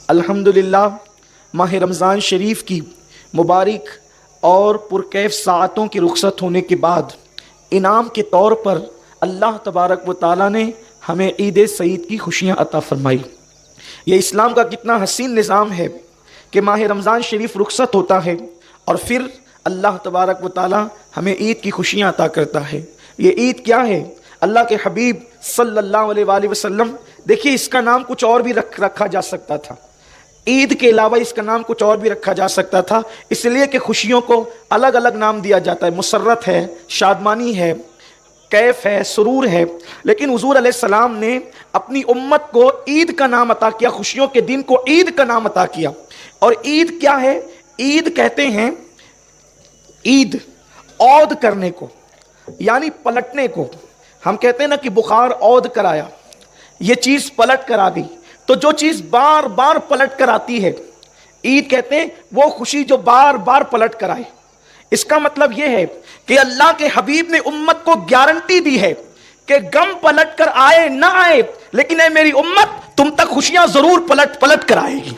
الحمدللہ ماہ رمضان شریف کی مبارک اور پرکیف ساعتوں کی رخصت ہونے کے بعد انعام کے طور پر اللہ تبارک و تعالیٰ نے ہمیں عید سعید کی خوشیاں عطا فرمائی۔ یہ اسلام کا کتنا حسین نظام ہے کہ ماہ رمضان شریف رخصت ہوتا ہے اور پھر اللہ تبارک و تعالیٰ ہمیں عید کی خوشیاں عطا کرتا ہے۔ یہ عید کیا ہے؟ اللہ کے حبیب صلی اللہ علیہ وآلہ وسلم، دیکھیے اس کا نام کچھ اور بھی رکھا جا سکتا تھا، عید کے علاوہ اس کا نام کچھ اور بھی رکھا جا سکتا تھا، اس لیے کہ خوشیوں کو الگ الگ نام دیا جاتا ہے، مسرت ہے، شادمانی ہے، کیف ہے، سرور ہے، لیکن حضور علیہ السلام نے اپنی امت کو عید کا نام عطا کیا، خوشیوں کے دن کو عید کا نام عطا کیا۔ اور عید کیا ہے؟ عید کہتے ہیں عید عود کرنے کو، یعنی پلٹنے کو۔ ہم کہتے ہیں نا کہ بخار عود کرایا، یہ چیز پلٹ کر آ گئی، تو جو چیز بار بار پلٹ کر آتی ہے عید کہتے ہیں وہ خوشی جو بار بار پلٹ کر آئے۔ اس کا مطلب یہ ہے کہ اللہ کے حبیب نے امت کو گارنٹی دی ہے کہ غم پلٹ کر آئے نہ آئے، لیکن اے میری امت تم تک خوشیاں ضرور پلٹ کر آئے گی،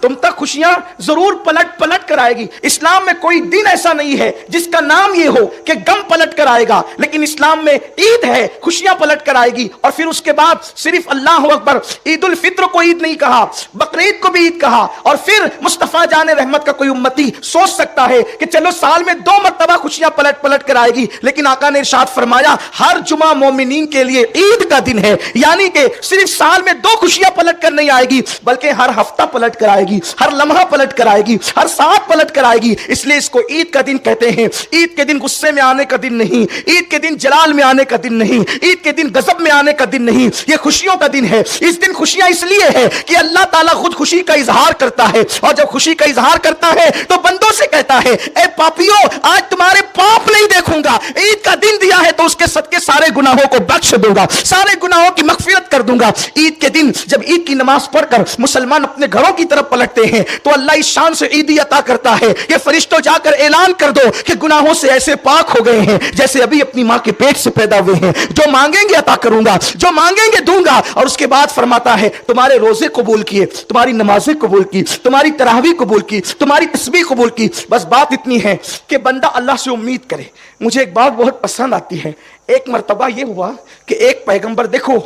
تم تک خوشیاں ضرور پلٹ کر آئے گی۔ اسلام میں کوئی دن ایسا نہیں ہے جس کا نام یہ ہو کہ غم پلٹ کر آئے گا، لیکن اسلام میں عید ہے، خوشیاں پلٹ کر آئے گی۔ اور پھر اس کے بعد صرف اللہ اکبر، عید الفطر کو عید نہیں کہا، بقرعید کو بھی عید کہا۔ اور پھر مصطفیٰ جان رحمت کا کوئی امتی سوچ سکتا ہے کہ چلو سال میں 2 مرتبہ خوشیاں پلٹ کر آئے گی، لیکن آقا نے ارشاد فرمایا ہر جمعہ مومنین کے لیے عید کا دن ہے، یعنی کہ صرف سال میں 2 خوشیاں پلٹ کر نہیں آئے گی، بلکہ ہر ہفتہ پلٹ کر آئے گی، ہر لمحہ پلٹ کر آئے گی، ہر ساتھ پلٹ کر آئے گی۔ اس لیے اس کو عید کا دن کہتے ہیں۔ عید کے دن غصے میں آنے کا دن نہیں، عید کے دن جلال میں آنے کا دن نہیں، عید کے دن غضب میں آنے کا دن نہیں، یہ خوشیوں کا دن ہے۔ اس دن خوشیاں اس لیے ہے کہ اللہ تعالیٰ خود خوشی کا اظہار کرتا ہے، اور جب خوشی کا اظہار کرتا ہے تو بندوں سے کہتا ہے اے پاپیو آج تمہارے پاپ نہیں دیکھوں گا، عید کا دن دیا ہے تو اس کے صدقے سارے گناہوں کو بخش دوں گا، سارے گناہوں کی مغفرت کر دوں گا۔ عید کے دن جب عید کی نماز پڑھ کر مسلمان اپنے گھروں کی طرف پلٹتے ہیں تو اللہ اس شان سے عیدی عطا کرتا ہے کہ فرشتوں جا کر اعلان کر دو کہ گناہوں سے ایسے پاک ہو گئے ہیں جیسے ابھی اپنی ماں کے پیٹ سے پیدا ہوئے ہیں، جو مانگیں گے عطا کروں گا، جو مانگیں گے دوں گا۔ اور اس کے بعد فرماتا ہے تمہارے روزے قبول کیے، تمہاری نمازیں قبول کی، تمہاری تراویح قبول کی، تمہاری تسبیح قبول کی۔ بس بات اتنی ہے کہ بندہ اللہ سے امید کرے۔ مجھے ایک بات بہت پسند آتی ہے، ایک مرتبہ یہ ہوا کہ ایک پیغمبر، دیکھو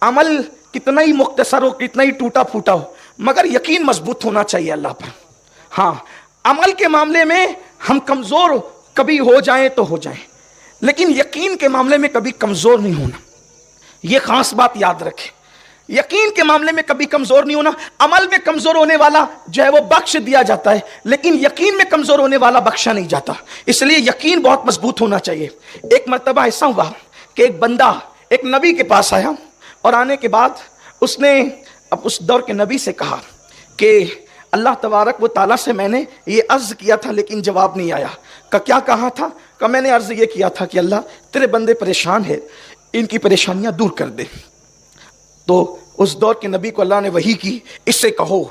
عمل کتنا ہی مختصر ہو، کتنا ہی ٹوٹا پھوٹا ہو، مگر یقین مضبوط ہونا چاہیے اللہ پر۔ ہاں عمل کے معاملے میں ہم کمزور کبھی ہو جائیں تو ہو جائیں، لیکن یقین کے معاملے میں کبھی کمزور نہیں ہونا، یہ خاص بات یاد رکھیں۔ یقین کے معاملے میں کبھی کمزور نہیں ہونا۔ عمل میں کمزور ہونے والا جو ہے وہ بخش دیا جاتا ہے، لیکن یقین میں کمزور ہونے والا بخشا نہیں جاتا، اس لیے یقین بہت مضبوط ہونا چاہیے۔ ایک مرتبہ ایسا ہوا کہ ایک بندہ ایک نبی کے پاس آیا، اور آنے کے بعد اس نے اب اس دور کے نبی سے کہا کہ اللہ تبارک و تعالیٰ سے میں نے یہ عرض کیا تھا لیکن جواب نہیں آیا۔ کیا کہا تھا؟ کہ میں نے عرض یہ کیا تھا کہ اللہ تیرے بندے پریشان ہے، ان کی پریشانیاں دور کر دے۔ تو اس دور کے نبی کو اللہ نے وحی کی، اس سے کہو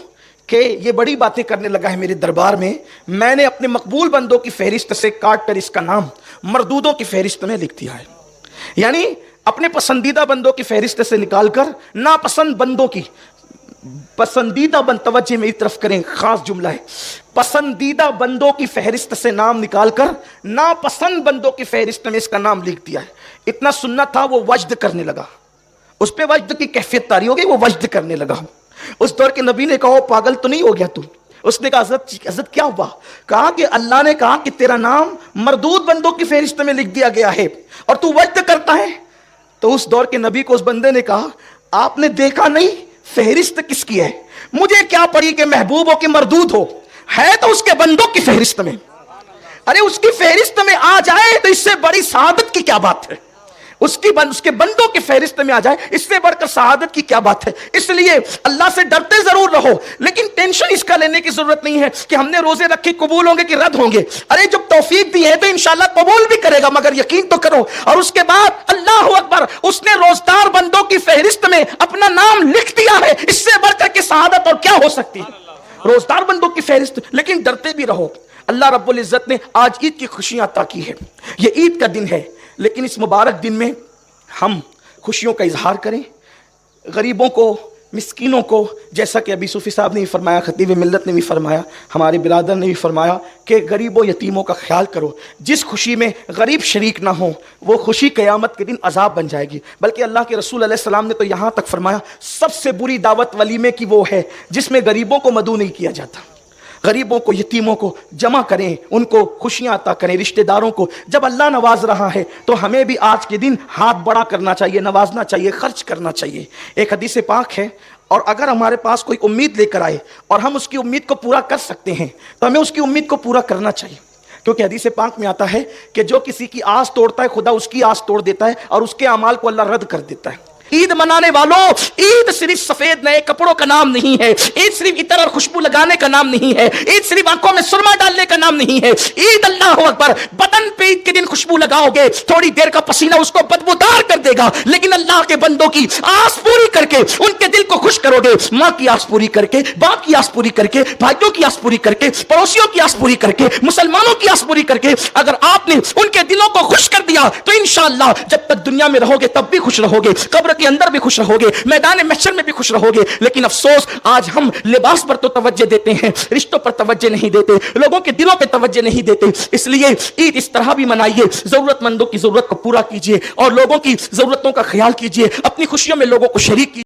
کہ یہ بڑی باتیں کرنے لگا ہے میرے دربار میں نے اپنے مقبول بندوں کی فہرست سے کاٹ کر اس کا نام مردودوں کی فہرست میں لکھ دیا ہے، یعنی اپنے پسندیدہ بندوں کی فہرست سے نکال کر ناپسند بندوں کی، پسندیدہ بند، توجہ میری طرف کریں، خاص جملہ ہے، پسندیدہ بندوں کی فہرست سے نام نکال کر ناپسند بندوں کی فہرست میں اس کا نام لکھ دیا ہے۔ اتنا سننا تھا وہ وجد کرنے لگا، اس پہ وجد کی کیفیت طاری ہو گئی، وہ وجد کرنے لگا۔ اس دور کے نبی نے کہا پاگل تو نہیں ہو گیا تو؟ اس نے کہا حضرت کیا ہوا؟ کہا کہ اللہ نے کہا کہ تیرا نام مردود بندوں کی فہرست میں لکھ دیا گیا ہے اور تو وجد کرتا ہے۔ تو اس دور کے نبی کو اس بندے نے کہا آپ نے دیکھا نہیں فہرست کس کی ہے؟ مجھے کیا پڑی کہ محبوب ہو کہ مردود ہو، ہے تو اس کے بندوں کی فہرست میں۔ ارے اس کی فہرست میں آ جائے تو اس سے بڑی سعادت کی کیا بات ہے؟ اس کے بندوں کی فہرست میں آ جائے، اس سے بڑھ کر سعادت کی کیا بات ہے؟ اس لیے اللہ سے ڈرتے ضرور رہو، لیکن ٹینشن اس کا لینے کی ضرورت نہیں ہے کہ ہم نے روزے رکھے قبول ہوں گے کہ رد ہوں گے۔ ارے جب توفیق دی ہے تو انشاءاللہ قبول بھی کرے گا، مگر یقین تو کرو۔ اور اس کے بعد اللہ اکبر، اس نے روزدار بندوں کی فہرست میں اپنا نام لکھ دیا ہے، اس سے بڑھ کر کے سعادت اور کیا ہو سکتی ہے؟ روزدار بندوں کی فہرست، لیکن ڈرتے بھی رہو۔ اللہ رب العزت نے آج عید کی خوشیاں عطا کی ہے، یہ عید کا دن ہے، لیکن اس مبارک دن میں ہم خوشیوں کا اظہار کریں، غریبوں کو مسکینوں کو, جیسا کہ ابھی صوفی صاحب نے بھی فرمایا, خطیب ملت نے بھی فرمایا, ہمارے برادر نے بھی فرمایا کہ غریبوں یتیموں کا خیال کرو. جس خوشی میں غریب شریک نہ ہو وہ خوشی قیامت کے دن عذاب بن جائے گی. بلکہ اللہ کے رسول علیہ السلام نے تو یہاں تک فرمایا سب سے بری دعوت ولیمے کی وہ ہے جس میں غریبوں کو مدعو نہیں کیا جاتا. غریبوں کو, یتیموں کو جمع کریں, ان کو خوشیاں عطا کریں, رشتہ داروں کو. جب اللہ نواز رہا ہے تو ہمیں بھی آج کے دن ہاتھ بڑا کرنا چاہیے, نوازنا چاہیے, خرچ کرنا چاہیے. ایک حدیث پاک ہے, اور اگر ہمارے پاس کوئی امید لے کر آئے اور ہم اس کی امید کو پورا کر سکتے ہیں تو ہمیں اس کی امید کو پورا کرنا چاہیے. کیونکہ حدیث پاک میں آتا ہے کہ جو کسی کی آس توڑتا ہے خدا اس کی آس توڑ دیتا ہے اور اس کے اعمال کو اللہ رد کر دیتا ہے. عید منانے والوں, عید صرف سفید نئے کپڑوں کا نام نہیں ہے, عید صرف عطر اور خوشبو لگانے کا نام نہیں ہے, عید صرف آنکھوں میں سرما ڈالنے کا نام نہیں ہے. عید, اللہ اکبر, بدن پہ عید کے دن خوشبو لگاؤ گے, تھوڑی دیر کا پسینہ اس کو بدبودار کر دے گا, لیکن اللہ کے بندوں کی آس پوری کر کے ان کے دل کو خوش کرو گے. ماں کی آس پوری کر کے, باپ کی آس پوری کر کے, بھائیوں کی آس پوری کر کے, پڑوسیوں کی آس پوری کر کے, مسلمانوں کی آس پوری کر کے اگر آپ نے ان کے دلوں کو خوش کر دیا تو انشاءاللہ جب تک دنیا میں رہو گے تب بھی خوش رہو گے, قبر کے اندر بھی خوش رہو گے, میدان محشر میں بھی خوش رہو گے. لیکن افسوس آج ہم لباس پر تو توجہ دیتے ہیں, رشتوں پر توجہ نہیں دیتے, لوگوں کے دلوں پہ توجہ نہیں دیتے. اس لیے عید اس طرح بھی منائیے, ضرورت مندوں کی ضرورت کو پورا کیجیے اور لوگوں کی ضرورتوں کا خیال کیجیے, اپنی خوشیوں میں لوگوں کو شریک کیجیے.